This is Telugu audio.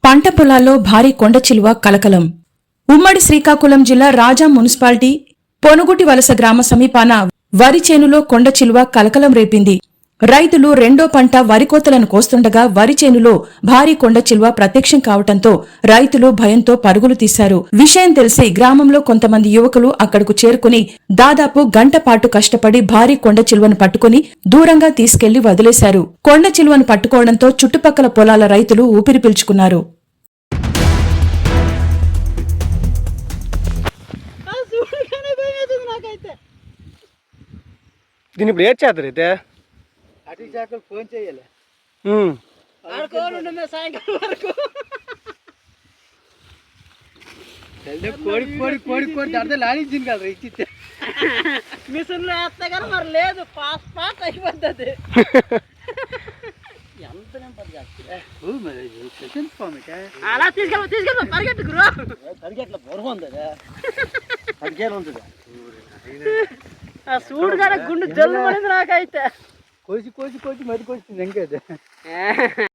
పంట పొలాల్లో భారీ కొండచిలువ కలకలం. ఉమ్మడి శ్రీకాకుళం జిల్లా రాజాం మున్సిపాలిటీ పొనుగుటి వలస గ్రామ సమీపాన వరి చేనులో కొండచిలువ కలకలం రేపింది. రైతులు రెండో పంట వరికోతలను కోస్తుండగా వరి చేనులో భారీ కొండచిలువ ప్రత్యక్షం కావడంతో రైతులు భయంతో పరుగులు తీశారు. విషయం తెలిసి గ్రామంలో కొంతమంది యువకులు అక్కడకు చేరుకుని దాదాపు గంట పాటు కష్టపడి భారీ కొండచిలువను పట్టుకుని దూరంగా తీసుకెళ్లి వదిలేశారు. కొండచిలువను పట్టుకోవడంతో చుట్టుపక్కల పొలాల రైతులు ఊపిరి పీల్చుకున్నారు. దీని ఇప్పుడు ఏడ్ చేస్తారు అయితే అటు శాఖలు ఫోన్ చేయాలి కోడి కోడి కోడి కోడి దాడితే లాడించింది కదా ఇచ్చితే మిషన్లో వేస్తే కానీ మరి లేదు ఫాస్ట్ ఫాస్ట్ అయిపోతుంది. ఎంత అలా తీసుకెళ్ళి పరిగెట్టుకురు పరిగెట్ల బొరవ ఉంది పరిగెలు ఉంటుంది చూడు కదా గుండె జల్లు పడింది నాకైతే కోసి కోసి కోసి మరి కోసి ఇంకైతే